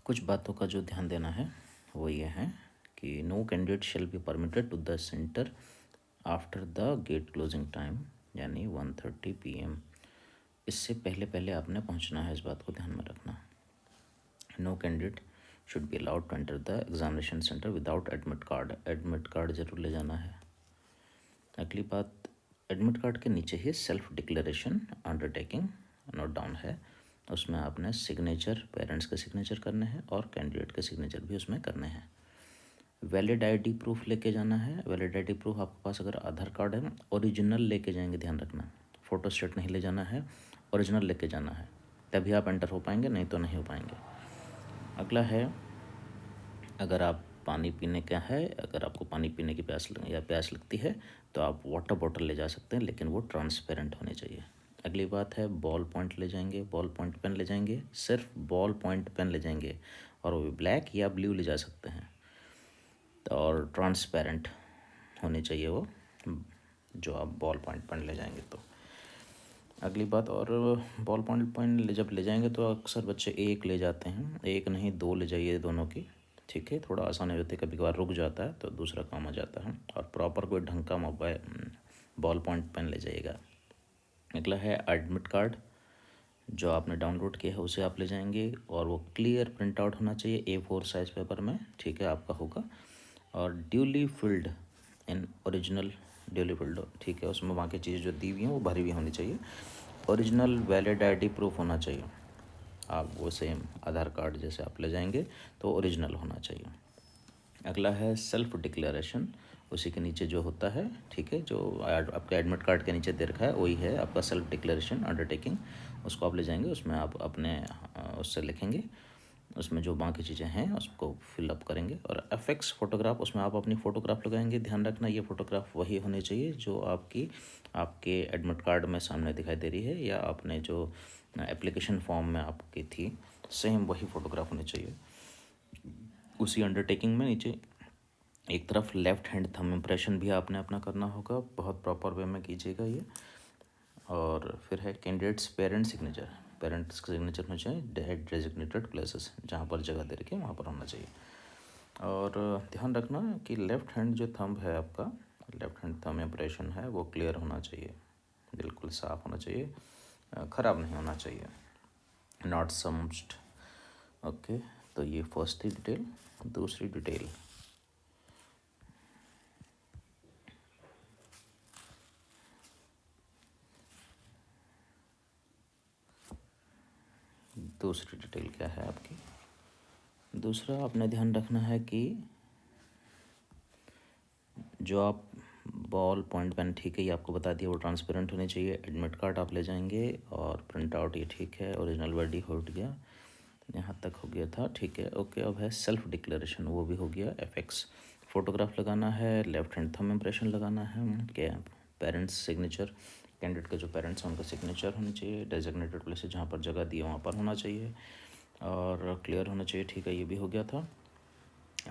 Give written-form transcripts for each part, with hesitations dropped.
कुछ बातों का जो ध्यान देना है वो ये है कि no candidate shall be permitted to the centre after the gate closing time, यानी 1:30 PM। इससे पहले पहले आपने पहुंचना है, इस बात को ध्यान में रखना। No candidate should be allowed to enter the examination centre without admit card. Admit card जरूर ले जाना है। अगली बात, एडमिट कार्ड के नीचे ही self declaration undertaking note down है, उसमें आपने सिग्नेचर, पेरेंट्स के सिग्नेचर करने हैं और कैंडिडेट के सिग्नेचर भी उसमें करने हैं। वैलिड आईडी प्रूफ लेके जाना है। वैलिड आईडी प्रूफ आपके पास अगर आधार कार्ड है, ओरिजिनल लेके जाएंगे, ध्यान रखना। फ़ोटो स्टेट नहीं ले जाना है, ओरिजिनल लेके जाना है, तभी आप एंटर हो पाएंगे, नहीं तो नहीं हो पाएंगे। अगला है, अगर आप पानी पीने का है, अगर आपको पानी पीने की प्यास लगती है तो आप वाटर बॉटल ले जा सकते हैं, लेकिन वो ट्रांसपेरेंट होनी चाहिए। अगली बात है, बॉल पॉइंट ले जाएंगे, बॉल पॉइंट पेन ले जाएंगे, सिर्फ बॉल पॉइंट पेन ले जाएंगे, और वो भी ब्लैक या ब्लू ले जा सकते हैं, और ट्रांसपेरेंट होनी चाहिए वो, जो आप बॉल पॉइंट पेन ले जाएंगे तो। अगली बात, और बॉल पॉइंट पेन जब ले जाएंगे तो अक्सर बच्चे एक ले जाते हैं, एक नहीं दो ले जाइए, दोनों की, ठीक है, थोड़ा आसान हो जाता है। कभी कभार रुक जाता है तो दूसरा काम आ जाता है। और प्रॉपर कोई ढंग का मोबाइल बॉल पॉइंट पेन ले जाइएगा। अगला है एडमिट कार्ड, जो आपने डाउनलोड किया है उसे आप ले जाएंगे, और वो क्लियर प्रिंट आउट होना चाहिए A4 साइज़ पेपर में, ठीक है, आपका होगा। और duly filled in original, duly field, ठीक है, उसमें वहाँ की चीज़ें जो दी हुई हैं वो भरी हुई होनी चाहिए। ओरिजिनल वैलिड आईडी प्रूफ होना चाहिए, आप वो सेम आधार कार्ड जैसे आप ले जाएंगे तो ओरिजिनल होना चाहिए। अगला है सेल्फ डिक्लेरेशन, उसी के नीचे जो होता है, ठीक है, जो आपके एडमिट कार्ड के नीचे दे रखा है वही है आपका सेल्फ डिक्लेरेशन अंडरटेकिंग, उसको आप ले जाएंगे। उसमें आप अपने उससे लिखेंगे, उसमें जो बाकी चीज़ें हैं उसको फिलअप करेंगे। और एफेक्स फ़ोटोग्राफ, उसमें आप अपनी फ़ोटोग्राफ लगाएंगे। ध्यान रखना, ये फ़ोटोग्राफ वही होनी चाहिए जो आपके एडमिट कार्ड में सामने दिखाई दे रही है, या आपने जो एप्लीकेशन फॉर्म में आपकी थी, सेम वही फ़ोटोग्राफ होनी चाहिए। उसी अंडरटेकिंग में नीचे एक तरफ लेफ़्ट हैंड थंब इम्प्रेशन भी आपने अपना करना होगा, बहुत प्रॉपर वे में कीजिएगा ये। और फिर है कैंडिडेट्स पेरेंट सिग्नेचर, पेरेंट्स का सिग्नेचर होना चाहिए डेजिग्नेटेड प्लेसेस, जहाँ पर जगह दे रखी है वहाँ पर होना चाहिए। और ध्यान रखना कि लेफ़्ट हैंड जो थंब है आपका, लेफ़्ट हैंड थंब इम्प्रेशन है वो क्लियर होना चाहिए, बिल्कुल साफ़ होना चाहिए, ख़राब नहीं होना चाहिए, नॉट समस्ड। ओके, तो ये फर्स्ट थी डिटेल। दूसरी डिटेल, दूसरी डिटेल क्या है आपकी? दूसरा आपने ध्यान रखना है कि जो आप बॉल पॉइंट पेन, ठीक है, ये आपको बता दिया, वो ट्रांसपेरेंट होने चाहिए। एडमिट कार्ड आप ले जाएंगे और प्रिंट आउट, ये ठीक है, ओरिजिनल वर्डी हो गया, यहाँ तक हो गया था, ठीक है, ओके। अब है सेल्फ डिक्लेरेशन, वो भी हो गया। एफेक्स फ़ोटोग्राफ लगाना है, लेफ्ट हैंड थंब इम्प्रेशन लगाना है, क्या पेरेंट्स सिग्नेचर, कैंडिडेट के जो पेरेंट्स हैं उनका सिग्नेचर होनी चाहिए, डेजिग्नेटेड प्लेस जहाँ पर जगह दी है वहाँ पर होना चाहिए, और क्लियर होना चाहिए, ठीक है, ये भी हो गया था।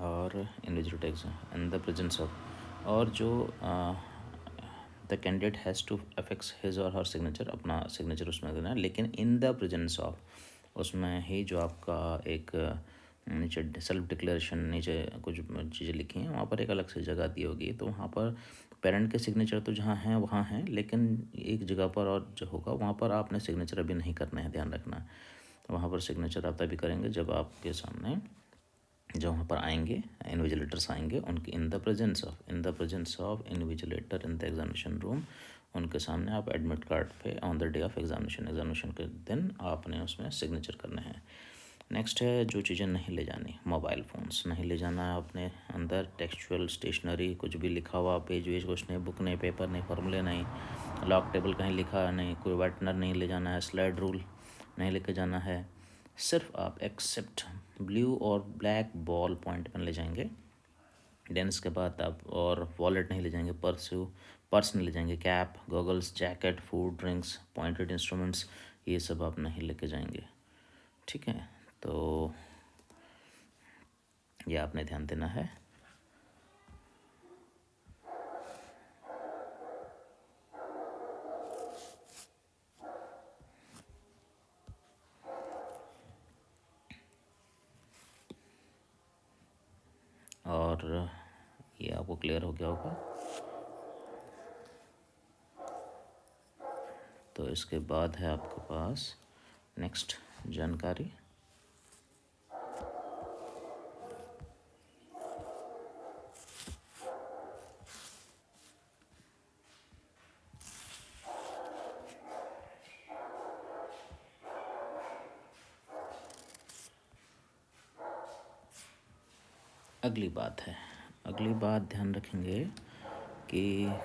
और invigilate exam in the presence of, और जो the candidate has to affix his or her signature, अपना सिग्नेचर उसमें देना है, लेकिन इन द प्रेजेंस ऑफ, उसमें ही जो आपका एक नीचे सेल्फ डिक्लेरेशन, नीचे कुछ चीज़ें लिखी हैं, वहाँ पर एक अलग से जगह दी होगी, तो वहाँ पर पेरेंट के सिग्नेचर तो जहाँ हैं वहाँ हैं, लेकिन एक जगह पर और जो होगा वहाँ पर आपने सिग्नेचर अभी नहीं करना है, ध्यान रखना। वहाँ पर सिग्नेचर आप तभी करेंगे जब आपके सामने, जो वहाँ पर आएंगे इन्विजिलेटर्स आएंगे, उनके इन the presence of invigilator in the examination room, उनके सामने आप एडमिट कार्ड पे on the day of examination के दिन आपने उसमें सिग्नेचर करने हैं। नेक्स्ट है जो चीज़ें नहीं ले जानी, मोबाइल फ़ोन्स नहीं ले जाना है अपने अंदर, टेक्सचुअल स्टेशनरी, कुछ भी लिखा हुआ पेज वेज कुछ नहीं, बुक नहीं, पेपर नहीं, फॉर्मूले नहीं, लॉक टेबल कहीं लिखा नहीं, कोई वाइटनर नहीं ले जाना है, स्लाइड रूल नहीं लेके जाना है। सिर्फ आप एक्सेप्ट ब्लू और ब्लैक बॉल पॉइंट पेन ले जाएंगे। देन इसके बाद आप, और वॉलेट नहीं ले जाएंगे, पर्स नहीं ले जाएंगे, cap, goggles, jacket, food, drinks, pointed instruments, ये सब आप नहीं लेके जाएंगे, ठीक है। तो ये आपने ध्यान देना है। और ये आपको क्लियर हो गया होगा। तो इसके बाद है आपके पास नेक्स्ट जानकारी। अगली बात ध्यान रखेंगे कि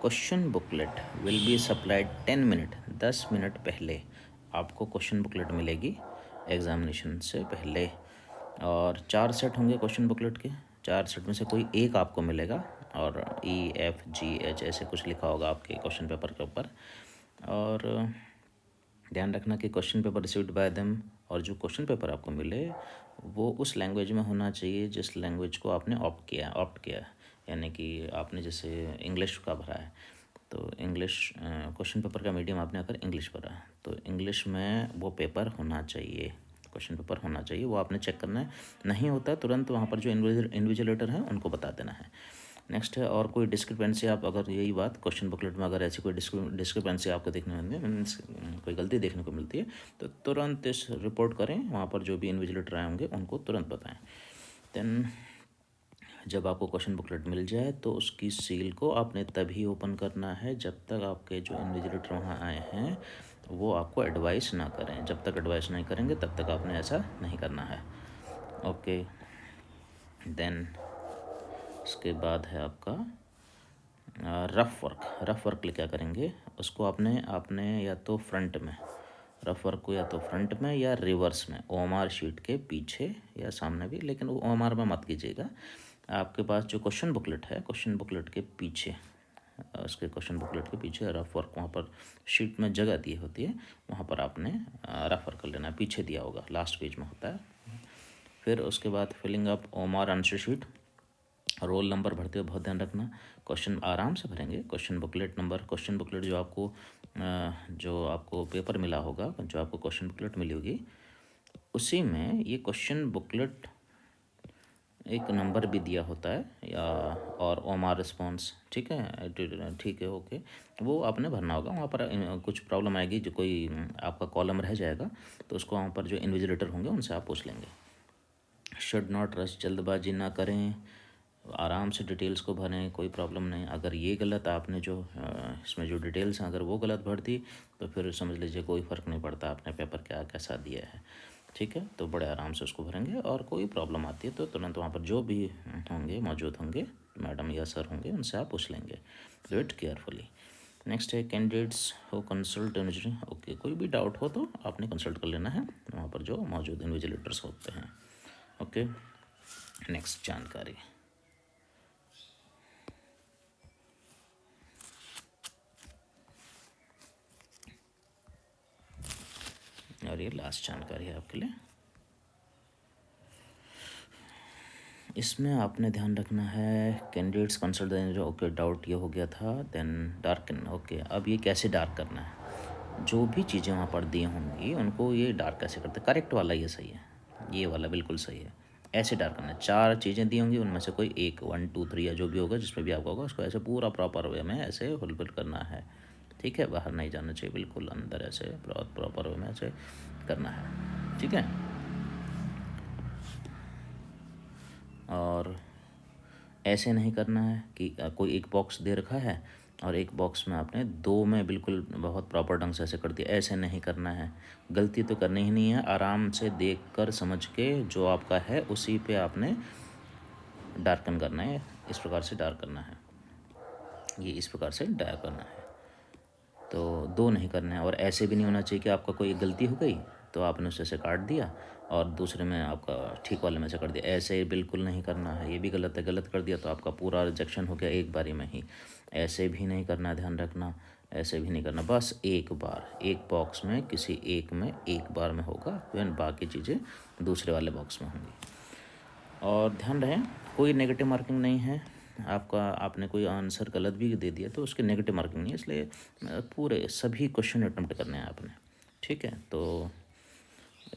question booklet will be supplied 10 minute 10 minute पहले आपको क्वेश्चन बुकलेट मिलेगी एग्ज़ामिनेशन से पहले। और 4 सेट होंगे क्वेश्चन बुकलेट के, 4 सेट में से कोई एक आपको मिलेगा और EFGH ऐसे कुछ लिखा होगा आपके क्वेश्चन पेपर के ऊपर। और ध्यान रखना कि question paper received by them, और जो क्वेश्चन पेपर आपको मिले वो उस लैंग्वेज में होना चाहिए जिस लैंग्वेज को आपने ऑप्ट किया। यानी कि आपने जैसे इंग्लिश का भरा है तो इंग्लिश क्वेश्चन पेपर का मीडियम आपने अगर इंग्लिश भरा है तो इंग्लिश में वो पेपर होना चाहिए, क्वेश्चन पेपर होना चाहिए। वो आपने चेक करना है, नहीं होता तुरंत वहाँ पर जो इन्विजिलेटर हैं उनको बता देना है। नेक्स्ट है, और कोई डिस्क्रिपेंसी आप अगर यही बात क्वेश्चन बुकलेट में अगर ऐसी कोई डिस्क्रिपेंसी आपको देखने में मीन्स कोई गलती देखने को मिलती है तो तुरंत इस रिपोर्ट करें, वहाँ पर जो भी इन्विजिलेटर आए होंगे उनको तुरंत बताएं। देन जब आपको क्वेश्चन बुकलेट मिल जाए तो उसकी सील को आपने तभी ओपन करना है जब तक आपके जो इन्विजिलेटर वहाँ आए हैं वो आपको एडवाइस ना करें। जब तक एडवाइस नहीं करेंगे तब तक आपने ऐसा नहीं करना है। ओके, देन उसके बाद है आपका रफ़ वर्क क्या करेंगे उसको आपने या तो फ्रंट में रफ़ वर्क को या तो फ्रंट में या रिवर्स में OMR शीट के पीछे या सामने भी, लेकिन वो OMR में मत कीजिएगा। आपके पास जो क्वेश्चन बुकलेट है क्वेश्चन बुकलेट के पीछे, उसके क्वेश्चन बुकलेट के पीछे रफ़ वर्क, वहाँ पर शीट में जगह दी होती है वहाँ पर आपने रफ़ वर्क कर लेना है, पीछे दिया होगा लास्ट पेज में होता है। फिर उसके बाद filling up OMR answer sheet, roll number भरते हुए बहुत ध्यान रखना, क्वेश्चन आराम से भरेंगे। क्वेश्चन बुकलेट जो आपको पेपर मिला होगा, जो आपको क्वेश्चन बुकलेट मिली होगी उसी में ये क्वेश्चन बुकलेट एक नंबर भी दिया होता है या और OMR रिस्पॉन्स, ठीक है ओके, वो आपने भरना होगा। वहाँ पर कुछ प्रॉब्लम आएगी, जो कोई आपका कॉलम रह जाएगा तो उसको वहाँ पर जो इन्विजिलेटर होंगे उनसे आप पूछ लेंगे। शुड नॉट रश, जल्दबाजी ना करें, आराम से डिटेल्स को भरें, कोई प्रॉब्लम नहीं। अगर ये गलत आपने जो इसमें जो डिटेल्स हैं अगर वो गलत भर दी तो फिर समझ लीजिए कोई फ़र्क नहीं पड़ता आपने पेपर कैसा दिया है, ठीक है। तो बड़े आराम से उसको भरेंगे और कोई प्रॉब्लम आती है तो तुरंत वहाँ पर जो भी होंगे मौजूद होंगे मैडम या सर होंगे उनसे आप पूछ लेंगे। Do it carefully. नेक्स्ट है कैंडिडेट्स हो कंसल्ट इन्विजिलेटर, ओके, कोई भी डाउट हो तो आपने कंसल्ट कर लेना है वहाँ पर जो मौजूद इन्विजिलेटर्स होते हैं। ओके, नेक्स्ट जानकारी, और ये लास्ट जानकारी है आपके लिए। इसमें आपने ध्यान रखना है candidates consult the, okay, doubt ये हो गया था। देन डार्कन, ओके, अब ये कैसे डार्क करना है, जो भी चीज़ें वहाँ पर दी होंगी उनको ये डार्क कैसे करते हैं। करेक्ट वाला ये सही है, ये वाला बिल्कुल सही है, ऐसे डार्क करना है। 4 चीज़ें दी होंगी उनमें से कोई एक 1 2 3 या जो भी होगा जिसमें भी आपका होगा उसको ऐसे पूरा प्रॉपर वे में ऐसे फुलफिल करना है, ठीक है। बाहर नहीं जाना चाहिए, बिल्कुल अंदर ऐसे प्रॉपर वे में ऐसे करना है, ठीक है। और ऐसे नहीं करना है कि कोई एक बॉक्स दे रखा है और एक बॉक्स में आपने 2 में बिल्कुल बहुत प्रॉपर ढंग से ऐसे कर दिया, ऐसे नहीं करना है। गलती तो करनी ही नहीं है, आराम से देख कर समझ के जो आपका है उसी पे आपने डार्कन करना है, इस प्रकार से डार्क करना है, ये इस प्रकार से डार्क करना है। तो 2 नहीं करना है। और ऐसे भी नहीं होना चाहिए कि आपका कोई गलती हो गई तो आपने उसे से काट दिया और दूसरे में आपका ठीक वाले में से कर दिया, ऐसे बिल्कुल नहीं करना है, ये भी गलत है। गलत कर दिया तो आपका पूरा रिजेक्शन हो गया एक बारी में ही। ऐसे भी नहीं करना, ध्यान रखना, ऐसे भी नहीं करना। बस एक बार एक बॉक्स में किसी एक में एक बार में होगा, फिर बाकी चीज़ें दूसरे वाले बॉक्स में होंगी। और ध्यान रहे कोई नेगेटिव मार्किंग नहीं है, आपने कोई आंसर गलत भी दे दिया तो उसकी नेगेटिव मार्किंग नहीं है, इसलिए पूरे सभी क्वेश्चन अटेम्प्ट करने हैं आपने, ठीक है। तो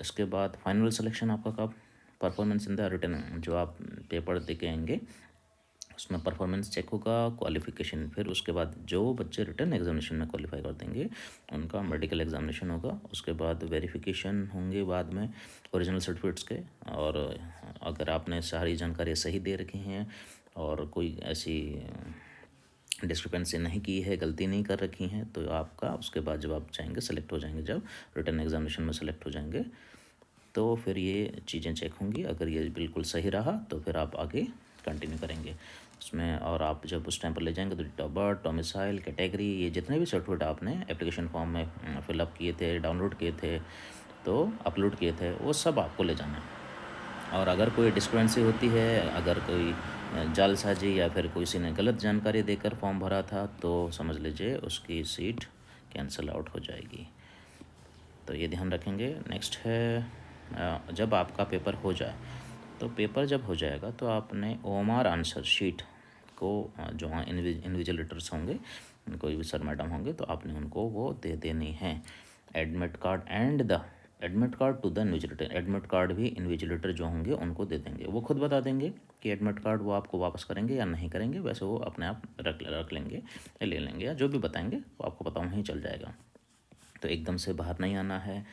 इसके बाद फाइनल सिलेक्शन आपका कब, परफॉर्मेंस इन द रिटन, जो आप पेपर दे के आएंगे उसमें परफॉर्मेंस चेक होगा, क्वालिफिकेशन, फिर उसके बाद जो बच्चे रिटर्न एग्जामिनेशन में क्वालिफाई कर देंगे उनका मेडिकल एग्जामिनेशन होगा, उसके बाद वेरिफिकेशन होंगे बाद में ओरिजिनल सर्टिफिकेट्स के। और अगर आपने सारी जानकारी सही दे रखी हैं और कोई ऐसी डिस्क्रिपेंसी नहीं की है, गलती नहीं कर रखी हैं, तो आपका उसके बाद जब आप चाहेंगे सेलेक्ट हो जाएंगे, जब रिटर्न एग्जामिनेशन में सेलेक्ट हो जाएंगे तो फिर ये चीज़ें चेक होंगी। अगर ये बिल्कुल सही रहा तो फिर आप आगे कंटिन्यू करेंगे उसमें। और आप जब उस टाइम पर ले जाएंगे तो date of birth, domicile, category, ये जितने भी सर्टिफिकेट आपने एप्लीकेशन फॉर्म में फिलअप किए थे, डाउनलोड किए थे, तो अपलोड किए थे, वो सब आपको ले जाना है। और अगर कोई डिस्क्रिपेंसी होती है, अगर कोई जालसाजी या फिर किसी ने गलत जानकारी देकर फॉर्म भरा था, तो समझ लीजिए उसकी सीट कैंसिल आउट हो जाएगी। तो ये ध्यान रखेंगे। नेक्स्ट है जब आपका पेपर हो जाए, तो पेपर जब हो जाएगा तो आपने ओएमआर आंसर शीट को जो वहाँ इन्विजिलेटर्स होंगे, कोई भी सर मैडम होंगे, तो आपने उनको वो दे देनी है। Admit card and the admit card to the invigilator, admit card भी इन्विजिलेटर जो होंगे उनको दे देंगे। वो खुद बता देंगे कि एडमिट कार्ड वो आपको वापस करेंगे या नहीं करेंगे, वैसे वो अपने आप रख लेंगे या ले लेंगे, या जो भी बताएंगे वो आपको पता वहीं चल जाएगा। तो एकदम से बाहर नहीं आना है।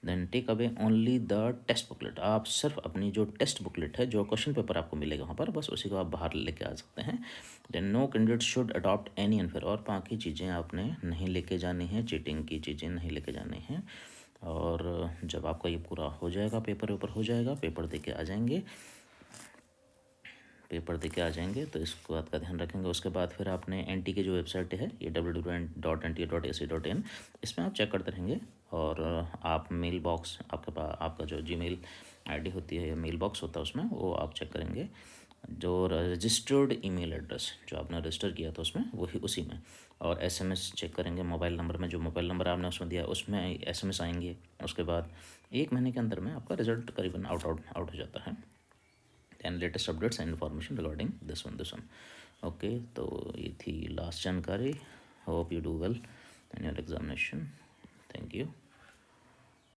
Then take away only the test booklet, आप सिर्फ अपनी जो टेस्ट बुकलेट है, जो क्वेश्चन पेपर आपको मिलेगा वहाँ पर, बस उसी को आप बाहर लेके आ सकते हैं। Then no candidate should adopt any unfair, और बाकी चीज़ें आपने नहीं लेके जानी है, चीटिंग की चीज़ें नहीं लेके जानी हैं। और जब आपका ये पूरा हो जाएगा, पेपर वेपर हो जाएगा, पेपर दे के आ जाएंगे, पेपर दे के आ जाएंगे, तो इस बात का ध्यान रखेंगे। उसके बाद फिर आपने एनटी की जो वेबसाइट है, ये www.nta.ac.in, इसमें आप चेक करते रहेंगे। और आप मेल बॉक्स, आपके पास आपका जो जीमेल आईडी होती है, मेल बॉक्स होता है उसमें, वो आप चेक करेंगे। जो रजिस्टर्ड ईमेल एड्रेस जो आपने रजिस्टर किया था उसमें, वही उसी में। और एसएमएस चेक करेंगे मोबाइल नंबर में, जो मोबाइल नंबर आपने उसमें दिया उसमें एसएमएस आएंगे। उसके बाद 1 महीने के अंदर में आपका रिजल्ट करीबन आउट हो जाता है। And latest updates and information regarding this one. Okay, तो ये थी लास्ट जानकारी। Hope you do well in your examination. Thank you.